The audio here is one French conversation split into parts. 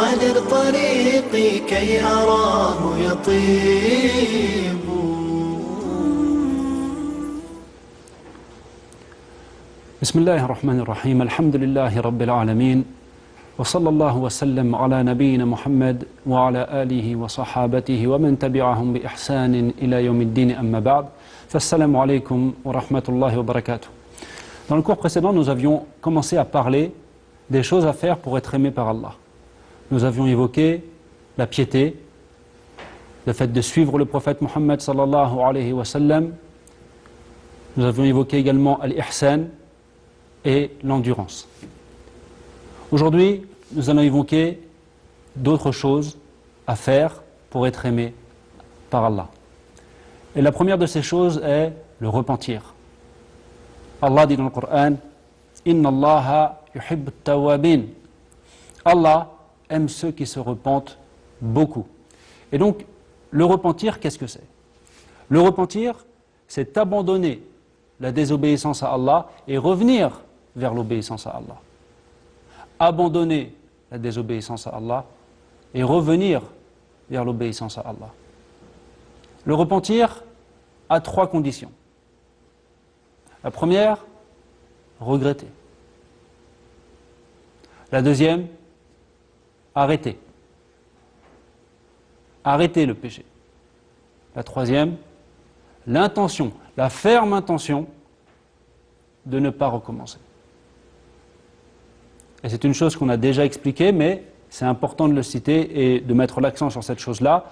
وللطريق كي أراه يطيب. بسم الله الرحمن الرحيم الحمد لله رب العالمين وصلى الله وسلم على نبينا محمد وعلى آله وصحابته ومن تبعهم بإحسان إلى يوم الدين أما بعد فالسلام عليكم ورحمة الله وبركاته. Dans le cours précédent, nous avions commencé à parler des choses à faire pour être aimé par Allah. Nous avions évoqué la piété, le fait de suivre le prophète Mohammed sallallahu alayhi wa sallam. Nous avions évoqué également al-ihsan et l'endurance. Aujourd'hui, nous allons évoquer d'autres choses à faire pour être aimé par Allah. Et la première de ces choses est le repentir. Allah dit dans le Coran, Inna Allaha yuhibbu at-tawwabin. Allah aime ceux qui se repentent beaucoup. Et donc, le repentir, qu'est-ce que c'est? Le repentir, c'est abandonner la désobéissance à Allah et revenir vers l'obéissance à Allah. Abandonner la désobéissance à Allah et revenir vers l'obéissance à Allah. Le repentir a trois conditions. La première, regretter. La deuxième, arrêter. Arrêter le péché. La troisième, l'intention, la ferme intention de ne pas recommencer. Et c'est une chose qu'on a déjà expliquée, mais c'est important de le citer et de mettre l'accent sur cette chose-là.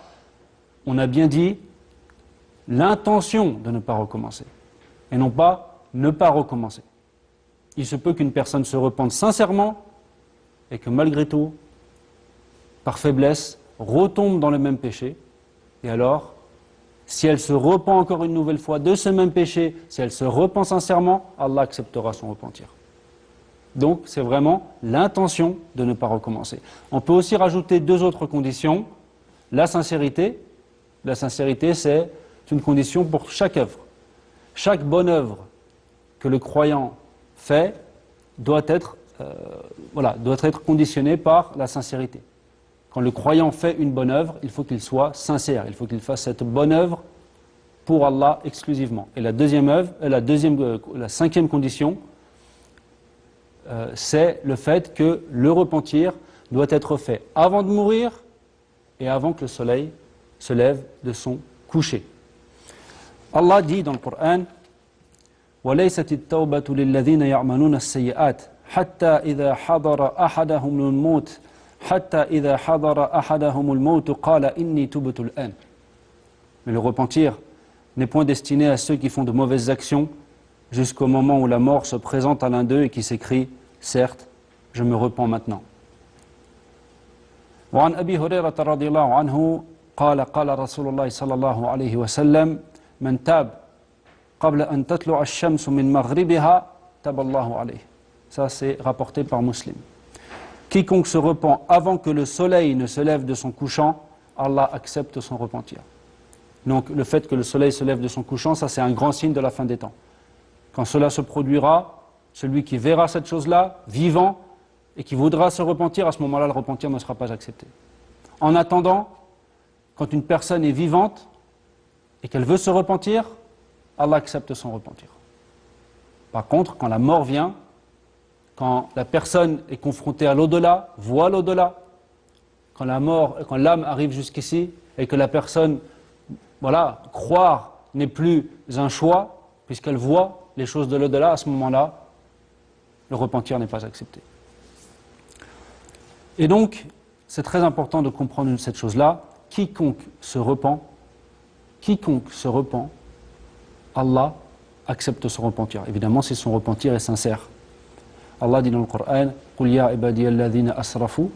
On a bien dit l'intention de ne pas recommencer, et non pas ne pas recommencer. Il se peut qu'une personne se repente sincèrement et que malgré tout, par faiblesse, retombe dans le même péché. Et alors, si elle se repent encore une nouvelle fois de ce même péché, si elle se repent sincèrement, Allah acceptera son repentir. Donc, c'est vraiment l'intention de ne pas recommencer. On peut aussi rajouter deux autres conditions. La sincérité. La sincérité, c'est une condition pour chaque œuvre. Chaque bonne œuvre que le croyant fait doit être conditionnée par la sincérité. Quand le croyant fait une bonne œuvre, il faut qu'il soit sincère. Il faut qu'il fasse cette bonne œuvre pour Allah exclusivement. Et la cinquième condition, c'est le fait que le repentir doit être fait avant de mourir et avant que le soleil se lève de son coucher. Allah dit dans le Coran, وَلَيْسَتِ التَّوْبَةُ لِلَّذِينَ يَعْمَلُونَ السَّيِّئَاتِ حَتَّى إِذَا حَضَرَ أَحَدَهُمُ الْمَوْتُ قَالَ إِنِّي تُبْتُ الْآنَ. Mais le repentir n'est point destiné à ceux qui font de mauvaises actions jusqu'au moment où la mort se présente à l'un d'eux et qui s'écrie « Certes, je me repens maintenant ». وعن أبي هريرة رضي الله عنه قال قال رسول الله صلى الله عليه وسلم من تاب قبل أن تطلع الشمس من مغربها تاب الله عليه. Ça c'est rapporté par Muslim. Quiconque se repent avant que le soleil ne se lève de son couchant, Allah accepte son repentir. Donc le fait que le soleil se lève de son couchant, ça c'est un grand signe de la fin des temps. Quand cela se produira, celui qui verra cette chose-là, vivant, et qui voudra se repentir, à ce moment-là, le repentir ne sera pas accepté. En attendant, quand une personne est vivante et qu'elle veut se repentir, Allah accepte son repentir. Par contre, quand la mort vient, quand la personne est confrontée à l'au-delà, voit l'au-delà, quand l'âme arrive jusqu'ici et que la personne, croire n'est plus un choix, puisqu'elle voit les choses de l'au-delà, à ce moment-là, le repentir n'est pas accepté. Et donc, c'est très important de comprendre cette chose-là. Quiconque se repent, Allah accepte son repentir. Évidemment, si son repentir est sincère. Allah dit dans le Coran, قُلْ يَا عِبَادِيَ الَّذِينَ أَسْرَفُوا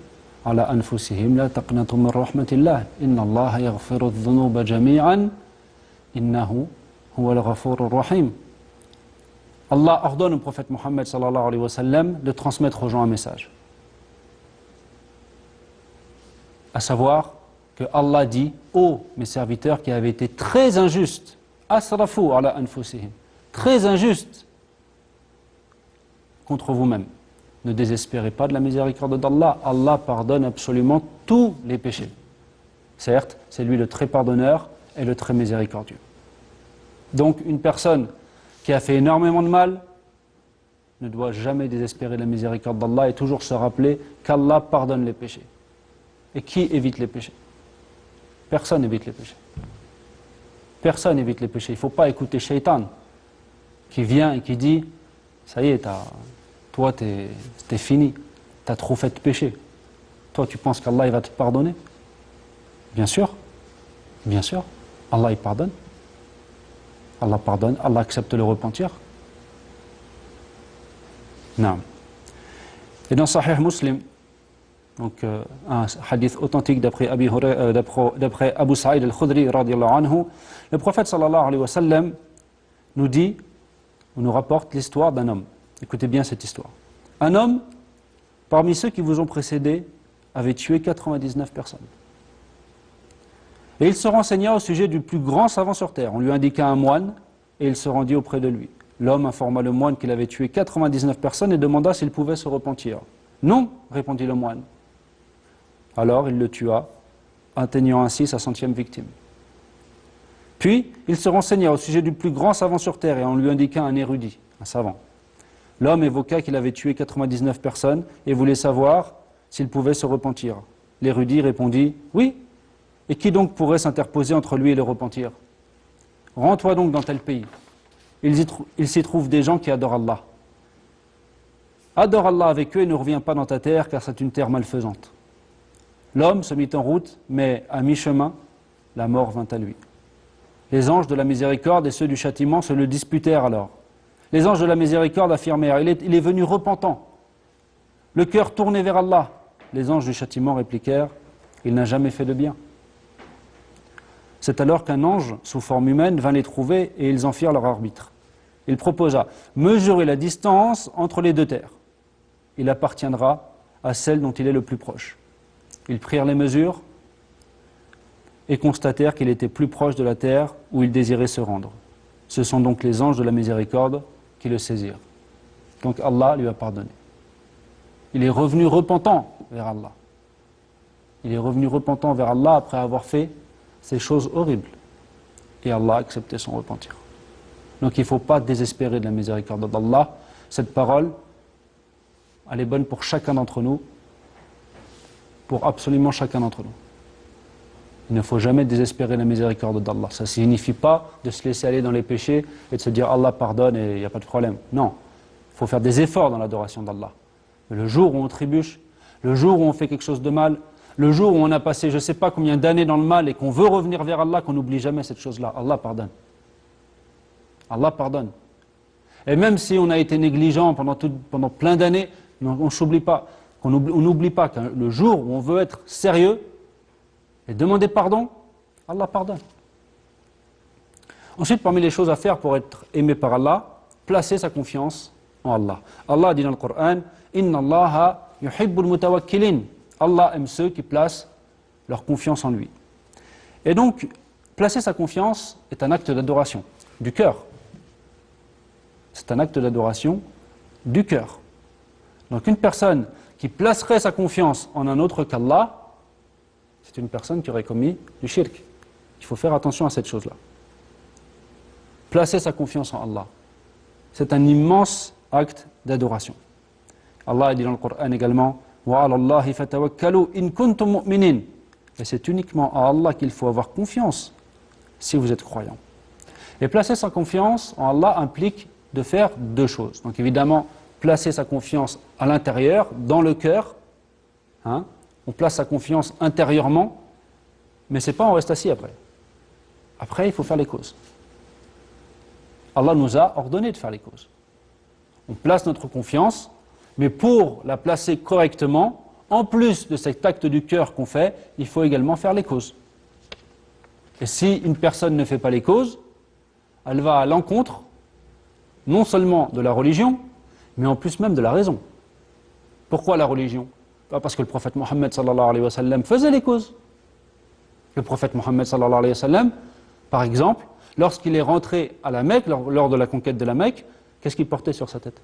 عَلَى أَنفُسِهِمْ لَا تَقْنَطُوا مِنْ رَحْمَةِ اللَّهِ إِنَّ اللَّهَ يَغْفِرُ الذُّنُوبَ جَمِيعًا إِنَّهُ هُوَ الْغَفُورُ الرَّحِيمُ. Allah ordonne au prophète Mohammed sallallahu alayhi wa sallam de transmettre aux gens un message. À savoir que Allah dit, ô mes serviteurs qui avaient été très injustes, asrafu ala anfusihim, très injustes contre vous-même. Ne désespérez pas de la miséricorde d'Allah. Allah pardonne absolument tous les péchés. Certes, c'est lui le très pardonneur et le très miséricordieux. Donc une personne qui a fait énormément de mal ne doit jamais désespérer de la miséricorde d'Allah et toujours se rappeler qu'Allah pardonne les péchés. Et qui évite les péchés? Personne n'évite les péchés. Personne n'évite les péchés. Il ne faut pas écouter Shaitan qui vient et qui dit « Ça y est, toi t'es fini, t'as trop fait de péché. Toi tu penses qu'Allah il va te pardonner ?» Bien sûr, Allah il pardonne. Allah pardonne, Allah accepte le repentir. Non. Et dans Sahih Muslim, donc un hadith authentique d'après Abu Sa'id al-Khudri radiyallahu anhu, le prophète sallallahu alayhi wa sallam nous dit, ou nous rapporte l'histoire d'un homme. Écoutez bien cette histoire. Un homme, parmi ceux qui vous ont précédé, avait tué 99 personnes. Et il se renseigna au sujet du plus grand savant sur terre. On lui indiqua un moine et il se rendit auprès de lui. L'homme informa le moine qu'il avait tué 99 personnes et demanda s'il pouvait se repentir. « Non » répondit le moine. Alors il le tua, atteignant ainsi sa 100e victime. Puis il se renseigna au sujet du plus grand savant sur terre et on lui indiqua un érudit, un savant. L'homme évoqua qu'il avait tué 99 personnes et voulait savoir s'il pouvait se repentir. L'érudit répondit « Oui, et qui donc pourrait s'interposer entre lui et le repentir? Rends-toi donc dans tel pays. Il s'y trouve des gens qui adorent Allah. Adore Allah avec eux et ne reviens pas dans ta terre car c'est une terre malfaisante. » L'homme se mit en route, mais à mi-chemin, la mort vint à lui. Les anges de la miséricorde et ceux du châtiment se le disputèrent alors. Les anges de la miséricorde affirmèrent, il est venu repentant, le cœur tourné vers Allah. Les anges du châtiment répliquèrent, il n'a jamais fait de bien. C'est alors qu'un ange, sous forme humaine, vint les trouver et ils en firent leur arbitre. Il proposa, mesurez la distance entre les deux terres. Il appartiendra à celle dont il est le plus proche. Ils prirent les mesures et constatèrent qu'il était plus proche de la terre où il désirait se rendre. Ce sont donc les anges de la miséricorde qui le saisirent. Donc Allah lui a pardonné. Il est revenu repentant vers Allah. Il est revenu repentant vers Allah après avoir fait ces choses horribles. Et Allah a accepté son repentir. Donc il ne faut pas désespérer de la miséricorde d'Allah. Cette parole, elle est bonne pour chacun d'entre nous, pour absolument chacun d'entre nous. Il ne faut jamais désespérer de la miséricorde d'Allah. Ça ne signifie pas de se laisser aller dans les péchés et de se dire Allah pardonne et il n'y a pas de problème. Non, il faut faire des efforts dans l'adoration d'Allah. Le jour où on trébuche, le jour où on fait quelque chose de mal, le jour où on a passé je ne sais pas combien d'années dans le mal et qu'on veut revenir vers Allah, qu'on n'oublie jamais cette chose-là. Allah pardonne. Allah pardonne. Et même si on a été négligent pendant plein d'années, on n'oublie pas que le jour où on veut être sérieux et demander pardon, Allah pardonne. Ensuite, parmi les choses à faire pour être aimé par Allah, placer sa confiance en Allah. Allah dit dans le Coran, « Inna Allaha yuhibbul mutawakkilin » Allah aime ceux qui placent leur confiance en lui. Et donc, placer sa confiance est un acte d'adoration, du cœur. C'est un acte d'adoration du cœur. Donc une personne qui placerait sa confiance en un autre qu'Allah, c'est une personne qui aurait commis du shirk. Il faut faire attention à cette chose-là. Placer sa confiance en Allah, c'est un immense acte d'adoration. Allah a dit dans le Coran également, وَعَلَى اللَّهِ فَتَوَكَّلُوا إِن كُنْتُم مُؤْمِنِينَ. Et c'est uniquement à Allah qu'il faut avoir confiance si vous êtes croyant. Et placer sa confiance en Allah implique de faire deux choses. Donc évidemment, placer sa confiance à l'intérieur, dans le cœur. On place sa confiance intérieurement, mais c'est pas on reste assis après. Après, il faut faire les causes. Allah nous a ordonné de faire les causes. On place notre confiance, mais pour la placer correctement, en plus de cet acte du cœur qu'on fait, il faut également faire les causes. Et si une personne ne fait pas les causes, elle va à l'encontre non seulement de la religion, mais en plus même de la raison. Pourquoi la religion? Pas parce que le prophète Mohammed sallallahu alayhi wa sallam faisait les causes. Le prophète Mohammed sallallahu alayhi wa sallam, par exemple, lorsqu'il est rentré à la Mecque, lors de la conquête de la Mecque, qu'est-ce qu'il portait sur sa tête?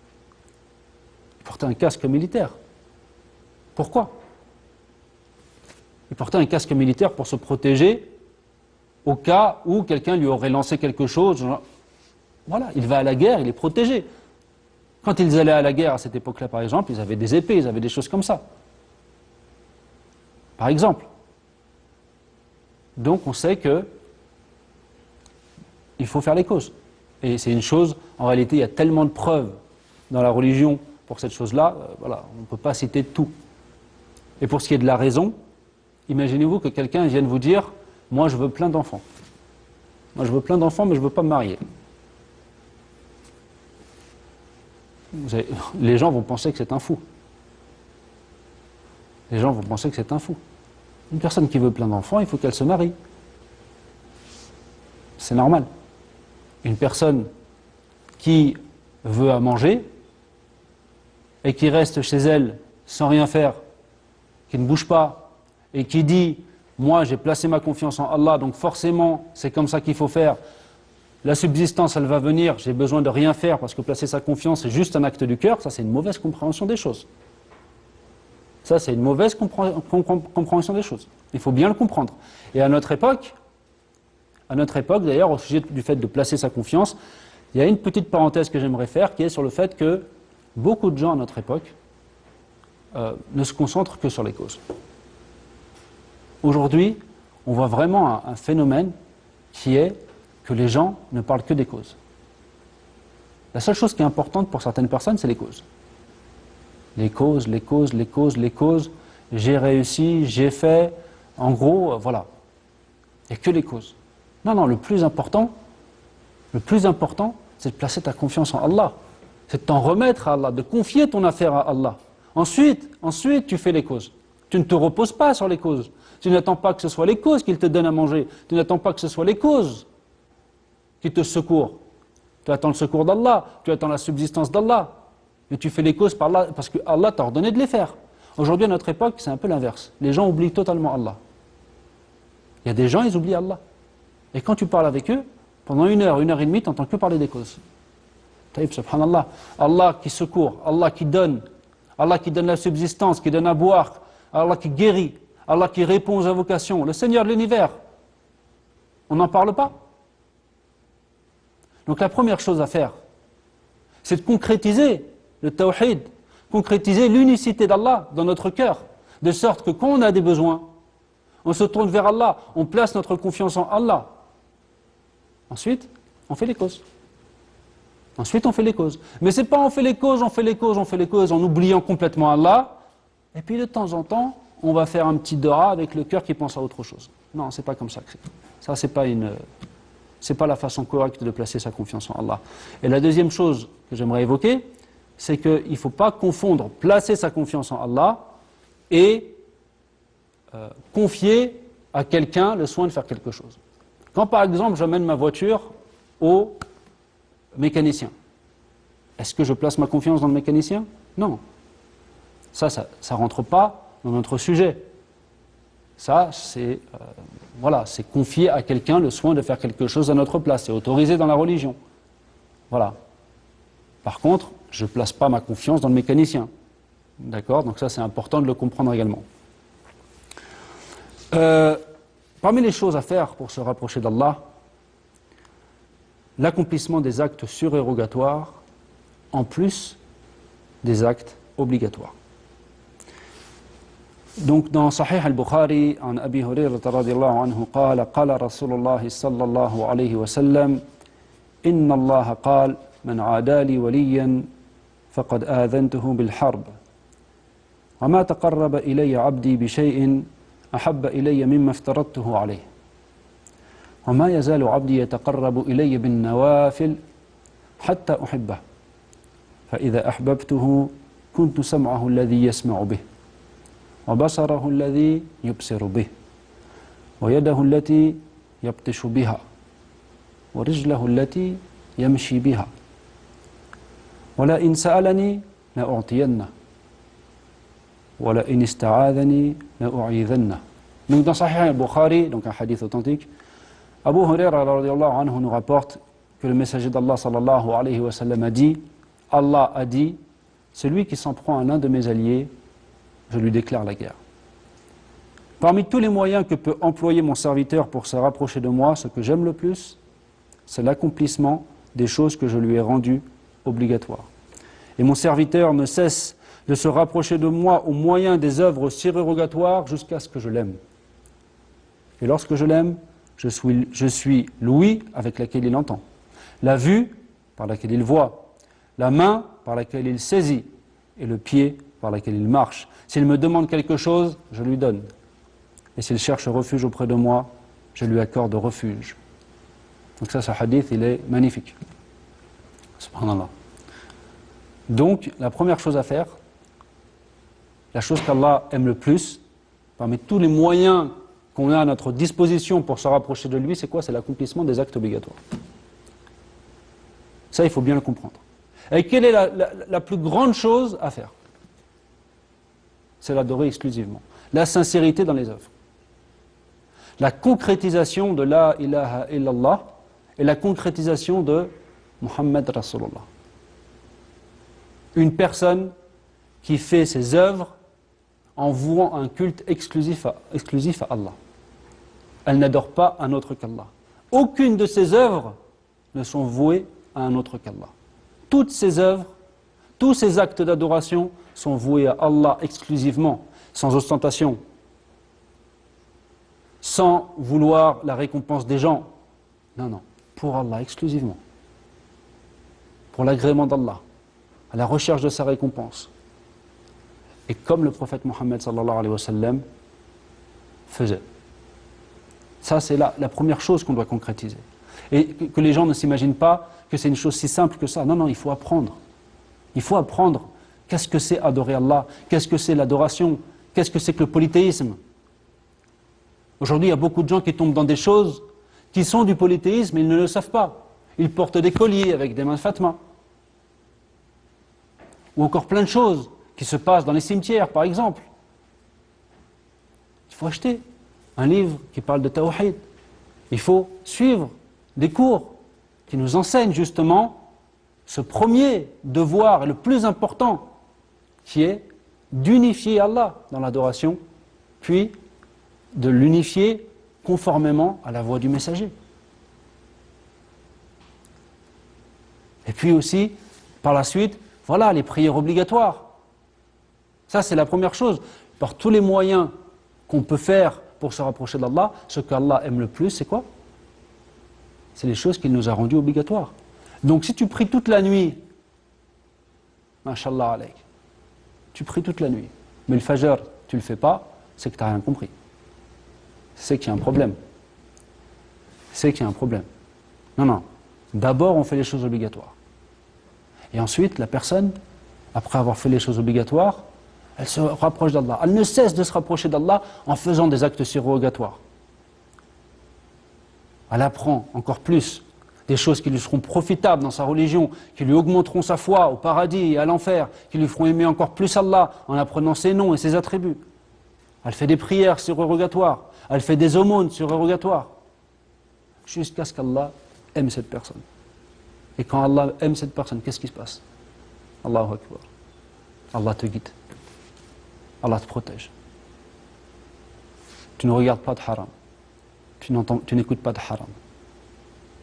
portait un casque militaire. Pourquoi? Il portait un casque militaire pour se protéger au cas où quelqu'un lui aurait lancé quelque chose. Voilà, il va à la guerre, il est protégé. Quand ils allaient à la guerre à cette époque-là, par exemple, ils avaient des épées, ils avaient des choses comme ça. Par exemple. Donc on sait que il faut faire les causes. Et c'est une chose, en réalité, il y a tellement de preuves dans la religion pour cette chose-là, voilà, on ne peut pas citer tout. Et pour ce qui est de la raison, imaginez-vous que quelqu'un vienne vous dire « Moi, je veux plein d'enfants. Moi, je veux plein d'enfants, mais je ne veux pas me marier. » Les gens vont penser que c'est un fou. Les gens vont penser que c'est un fou. Une personne qui veut plein d'enfants, il faut qu'elle se marie. C'est normal. Une personne qui veut à manger et qui reste chez elle sans rien faire, qui ne bouge pas et qui dit « Moi, j'ai placé ma confiance en Allah, donc forcément, c'est comme ça qu'il faut faire. La subsistance, elle va venir, j'ai besoin de rien faire parce que placer sa confiance, c'est juste un acte du cœur. » Ça, c'est une mauvaise compréhension des choses. Ça, c'est une mauvaise compréhension des choses. Il faut bien le comprendre. Et à notre époque d'ailleurs, au sujet du fait de placer sa confiance, il y a une petite parenthèse que j'aimerais faire, qui est sur le fait que beaucoup de gens à notre époque ne se concentrent que sur les causes. Aujourd'hui, on voit vraiment un phénomène qui est que les gens ne parlent que des causes. La seule chose qui est importante pour certaines personnes, c'est les causes. Les causes, les causes, les causes, les causes. J'ai réussi, j'ai fait. En gros, voilà. Il n'y a que les causes. Non, le plus important, c'est de placer ta confiance en Allah. C'est de t'en remettre à Allah, de confier ton affaire à Allah. Ensuite, tu fais les causes. Tu ne te reposes pas sur les causes. Tu n'attends pas que ce soit les causes qu'il te donnent à manger. Tu n'attends pas que ce soit les causes qui te secourent. Tu attends le secours d'Allah, tu attends la subsistance d'Allah. Mais tu fais les causes par Allah, parce que Allah t'a ordonné de les faire. Aujourd'hui, à notre époque, c'est un peu l'inverse. Les gens oublient totalement Allah. Il y a des gens, ils oublient Allah. Et quand tu parles avec eux, pendant 1 heure, 1 heure et demie, tu n'entends que parler des causes. Taïb, subhanallah. Allah qui secourt, Allah qui donne la subsistance, qui donne à boire, Allah qui guérit, Allah qui répond aux invocations, le Seigneur de l'univers. On n'en parle pas. Donc la première chose à faire, c'est de concrétiser le tawhid, concrétiser l'unicité d'Allah dans notre cœur, de sorte que quand on a des besoins, on se tourne vers Allah, on place notre confiance en Allah. Ensuite, on fait les causes. Mais c'est pas on fait les causes en oubliant complètement Allah, et puis de temps en temps, on va faire un petit dora avec le cœur qui pense à autre chose. Non, c'est pas comme ça que c'est. Ça, c'est pas la façon correcte de placer sa confiance en Allah. Et la deuxième chose que j'aimerais évoquer, c'est qu'il ne faut pas confondre placer sa confiance en Allah et confier à quelqu'un le soin de faire quelque chose. Quand par exemple j'amène ma voiture au mécanicien, est-ce que je place ma confiance dans le mécanicien? Non. Ça rentre pas dans notre sujet. Ça, c'est confier à quelqu'un le soin de faire quelque chose à notre place. C'est autorisé dans la religion. Voilà. Par contre, je ne place pas ma confiance dans le mécanicien. D'accord? Donc ça, c'est important de le comprendre également. Parmi les choses à faire pour se rapprocher d'Allah, l'accomplissement des actes surérogatoires en plus des actes obligatoires. Donc dans Sahih al-Bukhari, en Abi Hurayrata radiyallahu anhu, قال رسول الله صلى الله عليه وسلم إن الله قال من عادى لي وليا فقد آذنته بالحرب وما تقرب إلي عبدي بشيء أحب إلي مما افترضته عليه وما يزال عبدي يتقرب إلي بالنوافل حتى أحبه فإذا أحببته كنت سمعه الذي يسمع به وبصره الذي يبصر به ويده التي يبطش بها ورجله التي يمشي بها ولئن سألني لأعطينه ولئن استعاذني لأعيذنه. Donc dans Sahih al-Bukhari, donc un hadith authentique, Abu Huraira radiyallahu anhu nous rapporte que le messager d'Allah sallallahu alayhi wa sallam a dit, Allah a dit, celui qui s'en prend à l'un de mes alliés, je lui déclare la guerre. Parmi tous les moyens que peut employer mon serviteur pour se rapprocher de moi, ce que j'aime le plus, c'est l'accomplissement des choses que je lui ai rendues obligatoires. Et mon serviteur ne cesse de se rapprocher de moi au moyen des œuvres surérogatoires jusqu'à ce que je l'aime. Et lorsque je l'aime, je suis l'ouïe avec laquelle il entend, la vue par laquelle il voit, la main par laquelle il saisit et le pied par laquelle il marche. S'il me demande quelque chose, je lui donne. Et s'il cherche refuge auprès de moi, je lui accorde refuge. Donc ça, ce hadith, il est magnifique. Subhanallah. Donc, la première chose à faire, la chose qu'Allah aime le plus, parmi tous les moyens qu'on a à notre disposition pour se rapprocher de lui, c'est quoi? C'est l'accomplissement des actes obligatoires. Ça, il faut bien le comprendre. Et quelle est la plus grande chose à faire? C'est l'adorer exclusivement. La sincérité dans les œuvres. La concrétisation de la ilaha illallah et la concrétisation de Muhammad Rasulullah. Une personne qui fait ses œuvres en vouant un culte exclusif à Allah. Elle n'adore pas un autre qu'Allah. Aucune de ses œuvres ne sont vouées à un autre qu'Allah. Toutes ses œuvres, tous ses actes d'adoration sont voués à Allah exclusivement, sans ostentation, sans vouloir la récompense des gens. Non, non, pour Allah exclusivement. Pour l'agrément d'Allah, à la recherche de sa récompense. Et comme le prophète Mohammed sallallahu alayhi wa sallam faisait. Ça, c'est la première chose qu'on doit concrétiser. Et que les gens ne s'imaginent pas que c'est une chose si simple que ça. Non, non, il faut apprendre. Il faut apprendre qu'est-ce que c'est adorer Allah, qu'est-ce que c'est l'adoration, qu'est-ce que c'est que le polythéisme. Aujourd'hui, il y a beaucoup de gens qui tombent dans des choses qui sont du polythéisme, mais ils ne le savent pas. Ils portent des colliers avec des mains Fatma. Ou encore plein de choses qui se passent dans les cimetières, par exemple. Il faut acheter un livre qui parle de Tawhid. Il faut suivre des cours qui nous enseignent justement ce premier devoir, le plus important, qui est d'unifier Allah dans l'adoration, puis de l'unifier conformément à la voie du messager. Et puis aussi, par la suite, voilà, les prières obligatoires. Ça, c'est la première chose. Par tous les moyens qu'on peut faire pour se rapprocher d'Allah, ce qu'Allah aime le plus, c'est quoi? C'est les choses qu'il nous a rendues obligatoires. Donc si tu pries toute la nuit, Masha'Allah alayk, tu pries toute la nuit, mais le fajr, tu ne le fais pas, c'est que tu n'as rien compris. C'est qu'il y a un problème. C'est qu'il y a un problème. Non, non. D'abord, on fait les choses obligatoires. Et ensuite, la personne, après avoir fait les choses obligatoires, elle se rapproche d'Allah. Elle ne cesse de se rapprocher d'Allah en faisant des actes surrogatoires. Elle apprend encore plus des choses qui lui seront profitables dans sa religion, qui lui augmenteront sa foi au paradis et à l'enfer, qui lui feront aimer encore plus Allah en apprenant ses noms et ses attributs. Elle fait des prières surrogatoires, elle fait des aumônes surrogatoires, jusqu'à ce qu'Allah aime cette personne. Et quand Allah aime cette personne, qu'est-ce qui se passe? Allahu Akbar. Allah te guide. Allah te protège. Tu ne regardes pas de haram. Tu n'écoutes pas de haram.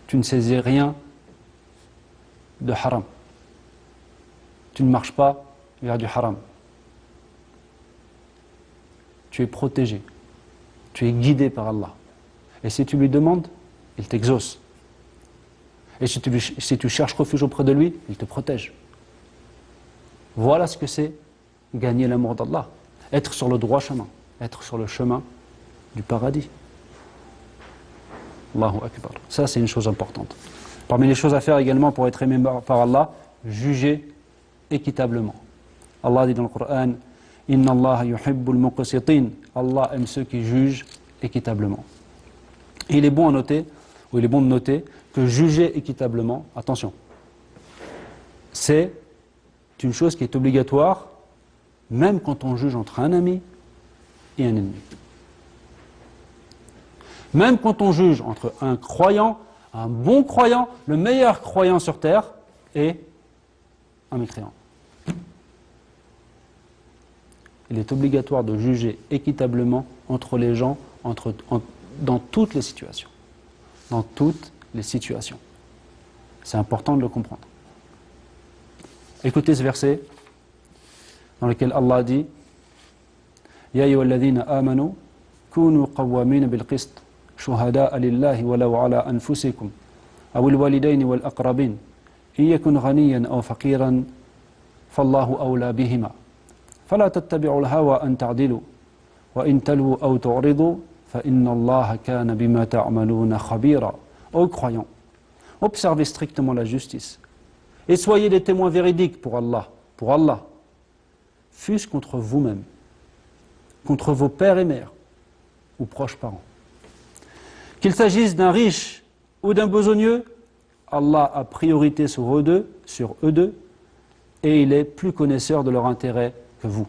Tu ne saisis rien de haram. Tu ne marches pas vers du haram. Tu es protégé. Tu es guidé par Allah. Et si tu lui demandes, il t'exauce. Et si tu cherches refuge auprès de lui, il te protège. Voilà ce que c'est gagner l'amour d'Allah. Être sur le droit chemin. Être sur le chemin du paradis. Allahu Akbar. Ça, c'est une chose importante. Parmi les choses à faire également pour être aimé par Allah, juger équitablement. Allah dit dans le Coran, Inna Allah yuhibbul muqsitin. Allah aime ceux qui jugent équitablement. Et il est bon de noter que juger équitablement, attention, c'est une chose qui est obligatoire, même quand on juge entre un ami et un ennemi. Même quand on juge entre un croyant, un bon croyant, le meilleur croyant sur terre, et un mécréant. il est obligatoire de juger équitablement entre les gens, dans toutes les situations. Dans toutes les situations. C'est important de le comprendre. Écoutez ce verset dans lequel Allah dit Ya ayyuhalladhina amanu kunu qawwamina bil qist shuhada'a lillahi walau ala anfusikum aw al walidayni wal aqrabin in yakun ghaniyan aw faqiran fallahu awla bihima fala tattabi'u al hawa an ta'dilu wa in talwu aw tu'ridu fa inna Allaha kana bima ta'maluna khabira. Ô croyants, observez strictement la justice et soyez des témoins véridiques pour Allah, fût-ce contre vous-même, contre vos pères et mères ou proches parents. Qu'il s'agisse d'un riche ou d'un besogneux, Allah a priorité sur eux deux, et il est plus connaisseur de leur intérêt que vous.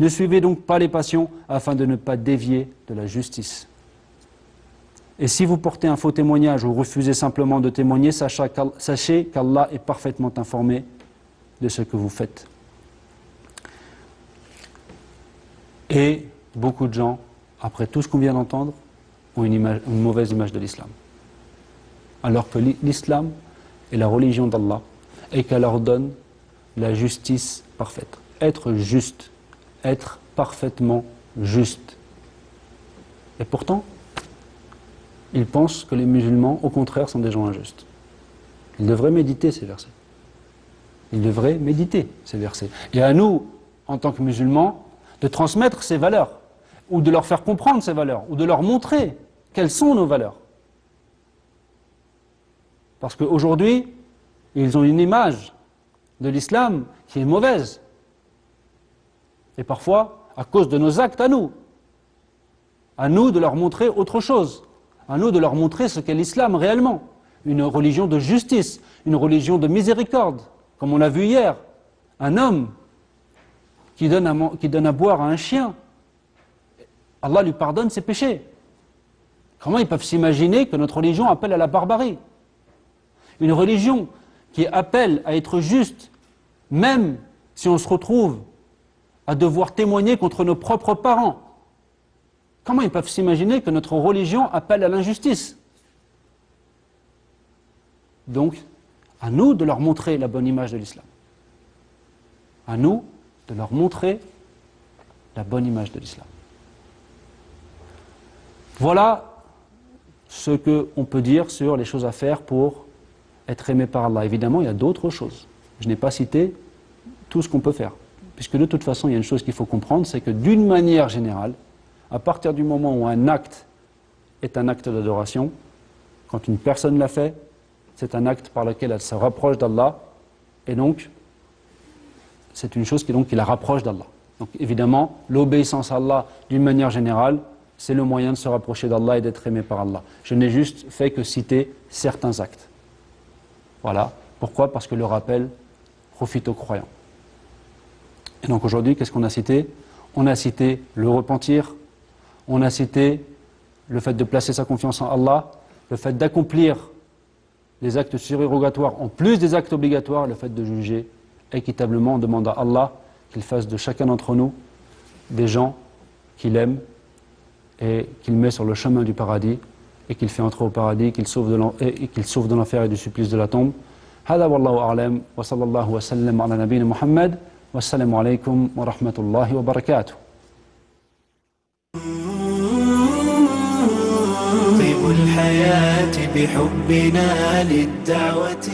Ne suivez donc pas les passions afin de ne pas dévier de la justice. Et si vous portez un faux témoignage ou refusez simplement de témoigner, sachez qu'Allah est parfaitement informé de ce que vous faites. Et beaucoup de gens, après tout ce qu'on vient d'entendre, ont une mauvaise image de l'islam. Alors que l'islam est la religion d'Allah et qu'elle ordonne la justice parfaite. Être juste, être parfaitement juste. Et pourtant, ils pensent que les musulmans, au contraire, sont des gens injustes. Ils devraient méditer ces versets. Ils devraient méditer ces versets. Et à nous, en tant que musulmans, de transmettre ces valeurs, ou de leur faire comprendre ces valeurs, ou de leur montrer quelles sont nos valeurs. Parce qu'aujourd'hui, ils ont une image de l'islam qui est mauvaise. Et parfois, à cause de nos actes à nous de leur montrer autre chose. À nous de leur montrer ce qu'est l'islam réellement. Une religion de justice, une religion de miséricorde. Comme on l'a vu hier, un homme qui donne à boire à un chien, Allah lui pardonne ses péchés. Comment ils peuvent s'imaginer que notre religion appelle à la barbarie? Une religion qui appelle à être juste, même si on se retrouve à devoir témoigner contre nos propres parents. Comment ils peuvent s'imaginer que notre religion appelle à l'injustice? Donc, à nous de leur montrer la bonne image de l'islam. À nous de leur montrer la bonne image de l'islam. Voilà ce qu'on peut dire sur les choses à faire pour être aimé par Allah. Évidemment, il y a d'autres choses. Je n'ai pas cité tout ce qu'on peut faire. Puisque de toute façon, il y a une chose qu'il faut comprendre, c'est que d'une manière générale, à partir du moment où un acte est un acte d'adoration, quand une personne l'a fait, c'est un acte par lequel elle se rapproche d'Allah, et donc, c'est une chose qui la rapproche d'Allah. Donc évidemment, l'obéissance à Allah, d'une manière générale, c'est le moyen de se rapprocher d'Allah et d'être aimé par Allah. Je n'ai juste fait que citer certains actes. Voilà. Pourquoi? Parce que le rappel profite aux croyants. Et donc aujourd'hui, qu'est-ce qu'on a cité? On a cité le repentir, on a cité le fait de placer sa confiance en Allah, le fait d'accomplir les actes surérogatoires en plus des actes obligatoires, le fait de juger équitablement. On demande à Allah qu'il fasse de chacun d'entre nous des gens qu'il aime et qu'il met sur le chemin du paradis et qu'il fait entrer au paradis, qu'il sauve de l'enfer et du supplice de la tombe. هذا والله أعلم وصلى الله وسلم على نبينا محمد والسلام عليكم ورحمة الله وبركاته. طيب الحياة بحبنا للدعوة